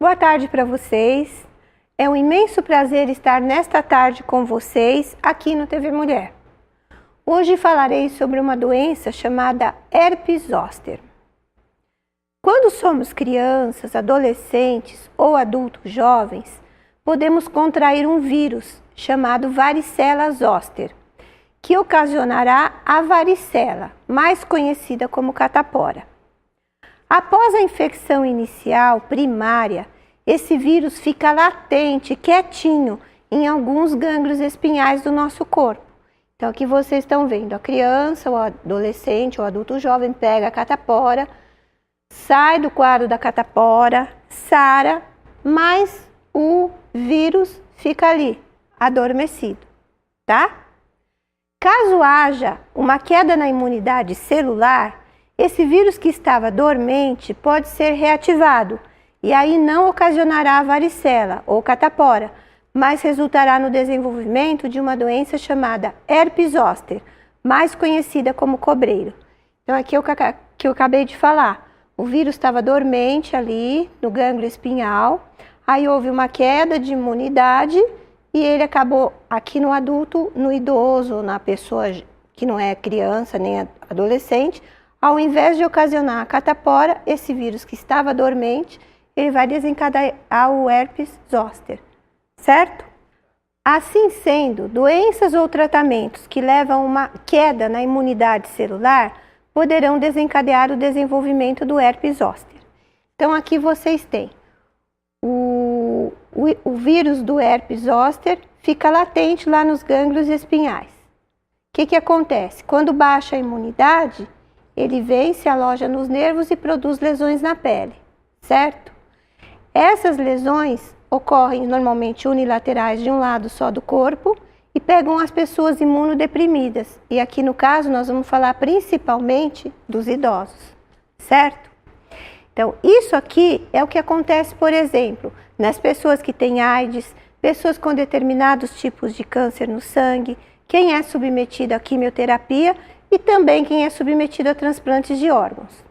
Boa tarde para vocês. É um imenso prazer estar nesta tarde com vocês aqui no TV Mulher. Hoje falarei sobre uma doença chamada herpes zoster. Quando somos crianças, adolescentes ou adultos jovens, podemos contrair um vírus chamado varicela zoster, que ocasionará a varicela, mais conhecida como catapora. Após a infecção inicial primária, esse vírus fica latente, quietinho, em alguns gânglios espinhais do nosso corpo. Então aqui vocês estão vendo, a criança, o adolescente ou adulto jovem pega a catapora, sai do quadro da catapora, sara, mas o vírus fica ali, adormecido, tá? Caso haja uma queda na imunidade celular, esse vírus que estava dormente pode ser reativado e aí não ocasionará a varicela ou catapora, mas resultará no desenvolvimento de uma doença chamada herpes zoster, mais conhecida como cobreiro. Então aqui é o que eu acabei de falar. O vírus estava dormente ali no gânglio espinhal, aí houve uma queda de imunidade e ele acabou aqui no adulto, no idoso, na pessoa que não é criança nem adolescente. Ao invés de ocasionar a catapora, esse vírus que estava dormente, ele vai desencadear o herpes zoster, certo? Assim sendo, doenças ou tratamentos que levam a uma queda na imunidade celular poderão desencadear o desenvolvimento do herpes zoster. Então aqui vocês têm o vírus do herpes zoster, fica latente lá nos gânglios espinhais. O que acontece? Quando baixa a imunidade, ele vem, se aloja nos nervos e produz lesões na pele, certo? Essas lesões ocorrem normalmente unilaterais de um lado só do corpo e pegam as pessoas imunodeprimidas. E aqui no caso nós vamos falar principalmente dos idosos, certo? Então isso aqui é o que acontece, por exemplo, nas pessoas que têm AIDS, pessoas com determinados tipos de câncer no sangue, quem é submetido à quimioterapia e também quem é submetido a transplantes de órgãos.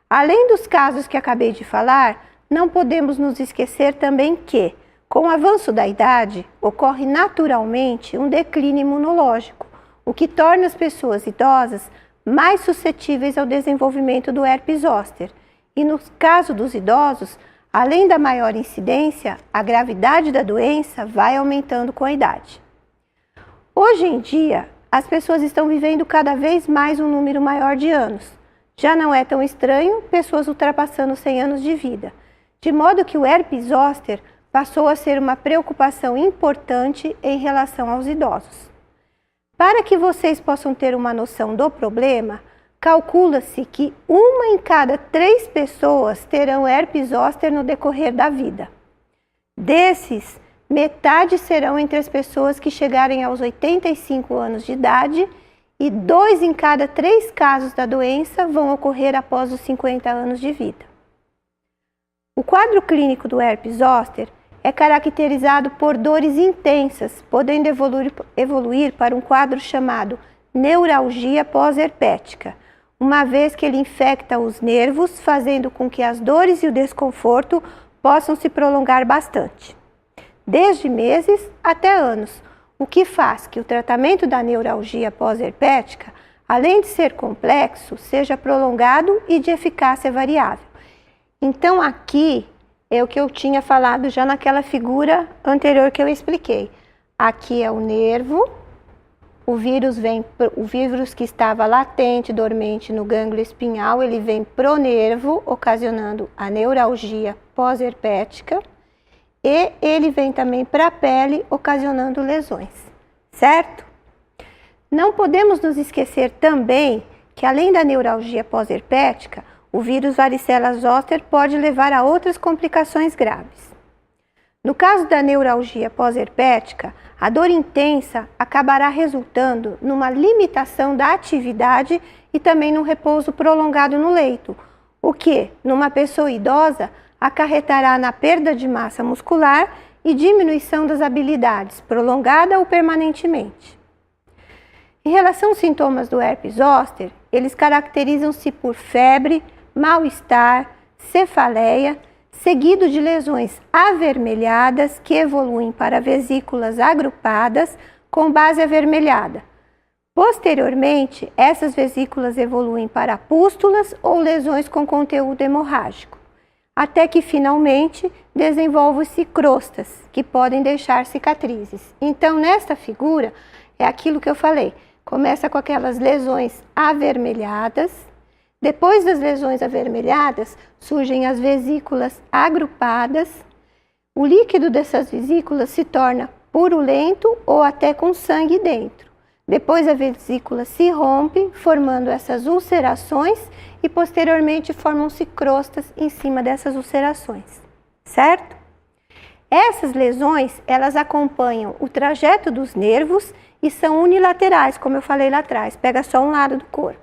Além dos casos que acabei de falar, não podemos nos esquecer também que, com o avanço da idade, ocorre naturalmente um declínio imunológico, o que torna as pessoas idosas mais suscetíveis ao desenvolvimento do herpes zoster. E no caso dos idosos, além da maior incidência, a gravidade da doença vai aumentando com a idade. Hoje em dia, as pessoas estão vivendo cada vez mais um número maior de anos. Já não é tão estranho pessoas ultrapassando 100 anos de vida, de modo que o herpes zoster passou a ser uma preocupação importante em relação aos idosos. Para que vocês possam ter uma noção do problema, calcula-se que 1 em cada 3 pessoas terão herpes zoster no decorrer da vida. Desses, metade serão entre as pessoas que chegarem aos 85 anos de idade e 2 em cada 3 casos da doença vão ocorrer após os 50 anos de vida. O quadro clínico do herpes zoster é caracterizado por dores intensas, podendo evoluir para um quadro chamado neuralgia pós-herpética, uma vez que ele infecta os nervos, fazendo com que as dores e o desconforto possam se prolongar bastante, desde meses até anos, o que faz que o tratamento da neuralgia pós-herpética, além de ser complexo, seja prolongado e de eficácia variável. Então aqui é o que eu tinha falado já naquela figura anterior que eu expliquei. Aqui é o nervo, o vírus que estava latente, dormente no gânglio espinhal, ele vem pro nervo, ocasionando a neuralgia pós-herpética, e ele vem também para a pele, ocasionando lesões, certo? Não podemos nos esquecer também que, além da neuralgia pós-herpética, o vírus varicela zoster pode levar a outras complicações graves. No caso da neuralgia pós-herpética, a dor intensa acabará resultando numa limitação da atividade e também num repouso prolongado no leito, o que, numa pessoa idosa, acarretará na perda de massa muscular e diminuição das habilidades, prolongada ou permanentemente. Em relação aos sintomas do herpes zoster, eles caracterizam-se por febre, mal-estar, cefaleia, seguido de lesões avermelhadas que evoluem para vesículas agrupadas com base avermelhada. Posteriormente, essas vesículas evoluem para pústulas ou lesões com conteúdo hemorrágico, até que finalmente desenvolvem-se crostas, que podem deixar cicatrizes. Então, nesta figura, é aquilo que eu falei, começa com aquelas lesões avermelhadas. Depois das lesões avermelhadas, surgem as vesículas agrupadas. O líquido dessas vesículas se torna purulento ou até com sangue dentro. Depois a vesícula se rompe, formando essas ulcerações e posteriormente formam-se crostas em cima dessas ulcerações, certo? Essas lesões, elas acompanham o trajeto dos nervos e são unilaterais, como eu falei lá atrás, pega só um lado do corpo.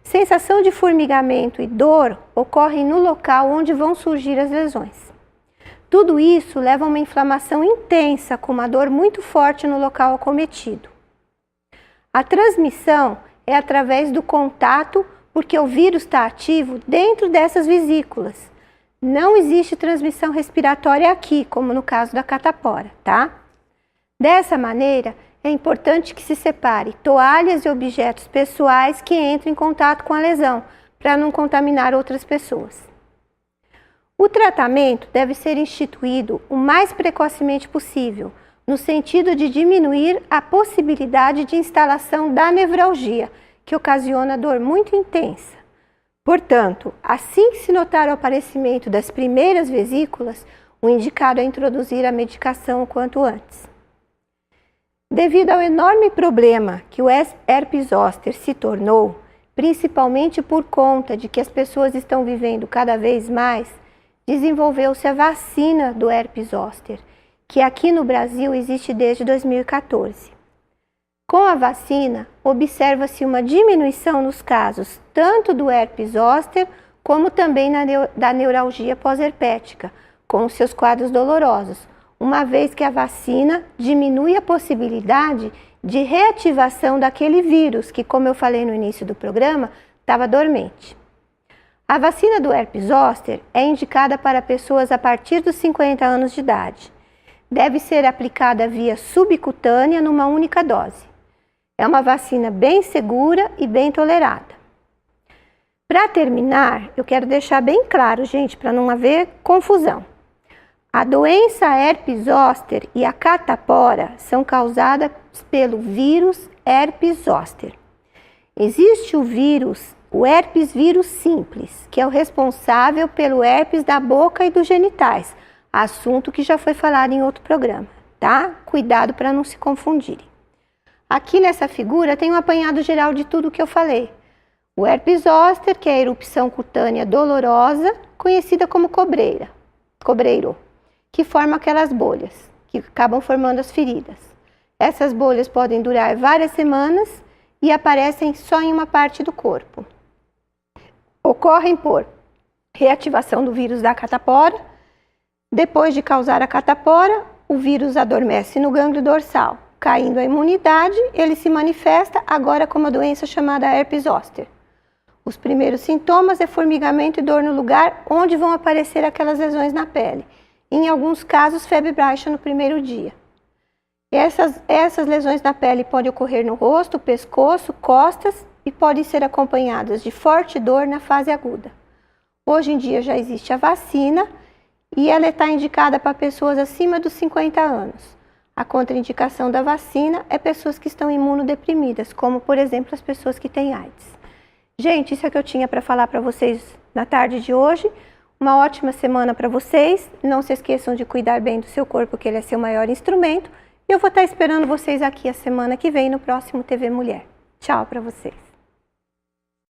Sensação de formigamento e dor ocorrem no local onde vão surgir as lesões. Tudo isso leva a uma inflamação intensa, com uma dor muito forte no local acometido. A transmissão é através do contato, porque o vírus está ativo dentro dessas vesículas. Não existe transmissão respiratória aqui, como no caso da catapora, tá? Dessa maneira, é importante que se separe toalhas e objetos pessoais que entrem em contato com a lesão, para não contaminar outras pessoas. O tratamento deve ser instituído o mais precocemente possível, no sentido de diminuir a possibilidade de instalação da nevralgia, que ocasiona dor muito intensa. Portanto, assim que se notar o aparecimento das primeiras vesículas, o indicado é introduzir a medicação o quanto antes. Devido ao enorme problema que o herpes zoster se tornou, principalmente por conta de que as pessoas estão vivendo cada vez mais, desenvolveu-se a vacina do herpes zoster, que aqui no Brasil existe desde 2014. Com a vacina, observa-se uma diminuição nos casos tanto do herpes zoster como também da neuralgia pós-herpética, com os seus quadros dolorosos, uma vez que a vacina diminui a possibilidade de reativação daquele vírus que, como eu falei no início do programa, estava dormente. A vacina do herpes zoster é indicada para pessoas a partir dos 50 anos de idade. Deve ser aplicada via subcutânea numa única dose. É uma vacina bem segura e bem tolerada. Para terminar, eu quero deixar bem claro, gente, para não haver confusão. A doença herpes zoster e a catapora são causadas pelo vírus herpes zoster. Existe o vírus, o herpes vírus simples, que é o responsável pelo herpes da boca e dos genitais, assunto que já foi falado em outro programa, tá? Cuidado para não se confundirem. Aqui nessa figura tem um apanhado geral de tudo que eu falei. O herpes zoster, que é a erupção cutânea dolorosa, conhecida como cobreiro, que forma aquelas bolhas, que acabam formando as feridas. Essas bolhas podem durar várias semanas e aparecem só em uma parte do corpo. Ocorrem por reativação do vírus da catapora. Depois de causar a catapora, o vírus adormece no gânglio dorsal. Caindo a imunidade, ele se manifesta agora como uma doença chamada herpes zoster. Os primeiros sintomas é formigamento e dor no lugar onde vão aparecer aquelas lesões na pele. Em alguns casos, febre baixa no primeiro dia. Essas lesões na pele podem ocorrer no rosto, pescoço, costas e podem ser acompanhadas de forte dor na fase aguda. Hoje em dia já existe a vacina e ela está indicada para pessoas acima dos 50 anos. A contraindicação da vacina é pessoas que estão imunodeprimidas, como, por exemplo, as pessoas que têm AIDS. Gente, isso é o que eu tinha para falar para vocês na tarde de hoje. Uma ótima semana para vocês. Não se esqueçam de cuidar bem do seu corpo, que ele é seu maior instrumento. E eu vou estar esperando vocês aqui a semana que vem no próximo TV Mulher. Tchau para vocês.